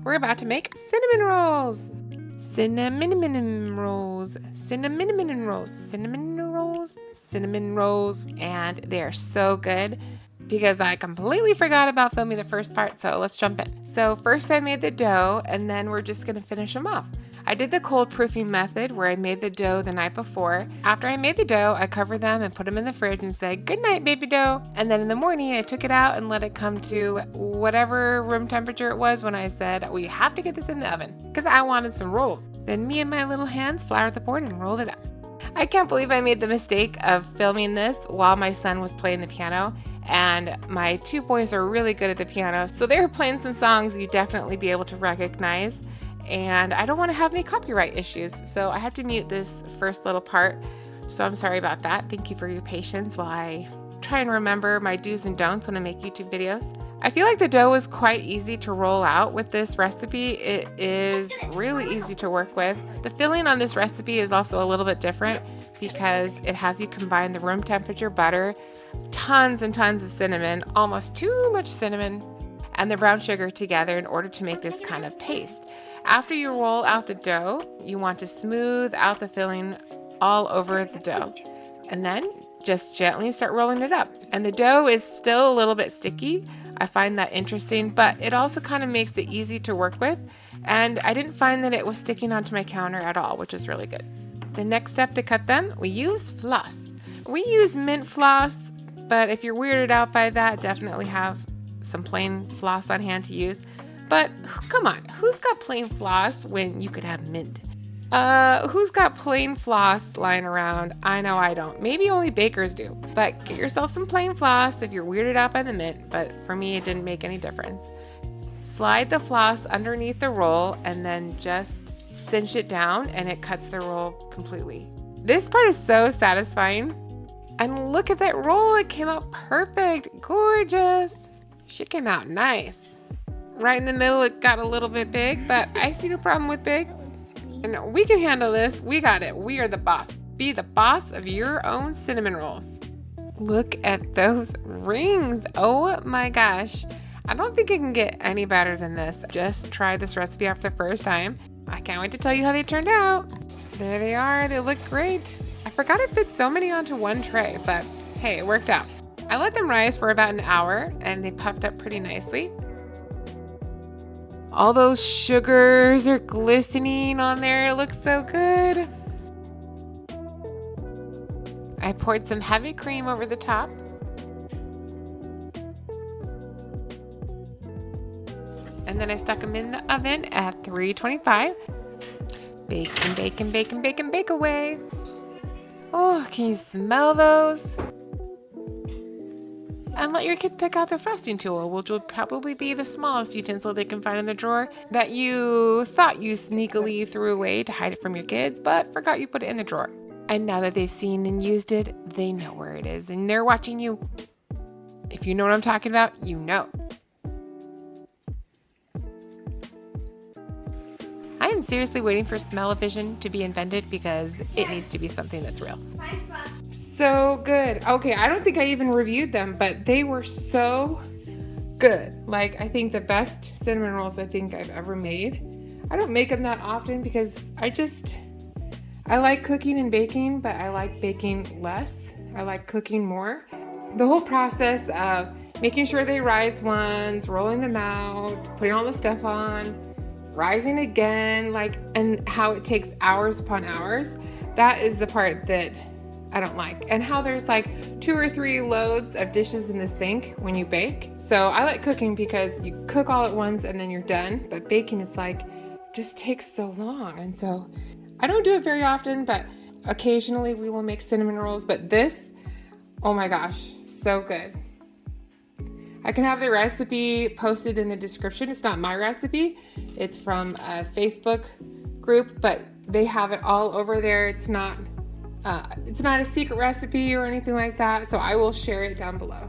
We're about to make cinnamon rolls. Cinnamon rolls. Cinnamon rolls. Cinnamon rolls. Cinnamon rolls. And they are so good because I completely forgot about filming the first part, so let's jump in. So first I made the dough, and then we're just gonna finish them off. I did the cold proofing method where I made the dough the night before. After I made the dough, I covered them and put them in the fridge and said, "Good night, baby dough." And then in the morning, I took it out and let it come to whatever room temperature it was when I said, "We have to get this in the oven," because I wanted some rolls. Then me and my little hands floured the board and rolled it up. I can't believe I made the mistake of filming this while my son was playing the piano, and my two boys are really good at the piano, so they were playing some songs you'd definitely be able to recognize, and I don't want to have any copyright issues, so I had to mute this first little part, so I'm sorry about that. Thank you for your patience while I try and remember my do's and don'ts when I make YouTube videos. I feel like the dough is quite easy to roll out with this recipe. It is really easy to work with. The filling on this recipe is also a little bit different because it has you combine the room temperature butter, tons and tons of cinnamon, almost too much cinnamon, and the brown sugar together in order to make this kind of paste. After you roll out the dough, you want to smooth out the filling all over the dough, and then just gently start rolling it up. And the dough is still a little bit sticky. I find that interesting, but it also kind of makes it easy to work with, and I didn't find that it was sticking onto my counter at all, which is really good. The next step to cut them, we use floss. We use mint floss, but if you're weirded out by that, definitely have some plain floss on hand to use. But come on, who's got plain floss when you could have mint? Who's got plain floss lying around? I know I don't. Maybe only bakers do. But get yourself some plain floss if you're weirded out by the mint, but for me it didn't make any difference. Slide the floss underneath the roll and then just cinch it down and it cuts the roll completely. This part is so satisfying. And look at that roll, it came out perfect, gorgeous. She came out nice. Right in the middle it got a little bit big, but I see no problem with big. And we can handle this. We got it. We are the boss. Be the boss of your own cinnamon rolls. Look at those rings. Oh my gosh. I don't think it can get any better than this. Just try this recipe out for the first time. I can't wait to tell you how they turned out. There they are. They look great. I forgot it fit so many onto one tray, but hey, it worked out. I let them rise for about an hour and they puffed up pretty nicely. All those sugars are glistening on there. It looks so good. I poured some heavy cream over the top. And then I stuck them in the oven at 325. Bake and bake and bake and bake and bake away. Oh, can you smell those? And let your kids pick out the frosting tool, which will probably be the smallest utensil they can find in the drawer that you thought you sneakily threw away to hide it from your kids, but forgot you put it in the drawer. And now that they've seen and used it, they know where it is and they're watching you. If you know what I'm talking about, you know. I am seriously waiting for smell-o-vision to be invented because it needs to be something that's real. So good. Okay, I don't think I even reviewed them, but they were so good. Like, I think the best cinnamon rolls I think I've ever made. I don't make them that often because I like cooking and baking, but I like baking less. I like cooking more. The whole process of making sure they rise once, rolling them out, putting all the stuff on, rising again, and how it takes hours upon hours, that is the part that I don't like. And how there's 2 or 3 loads of dishes in the sink when you bake. So I like cooking because you cook all at once and then you're done. But baking, it's just takes so long. And so I don't do it very often, but occasionally we will make cinnamon rolls. But this, oh my gosh, so good. I can have the recipe posted in the description. It's not my recipe. It's from a Facebook group, but they have it all over there. It's not a secret recipe or anything like that, so I will share it down below.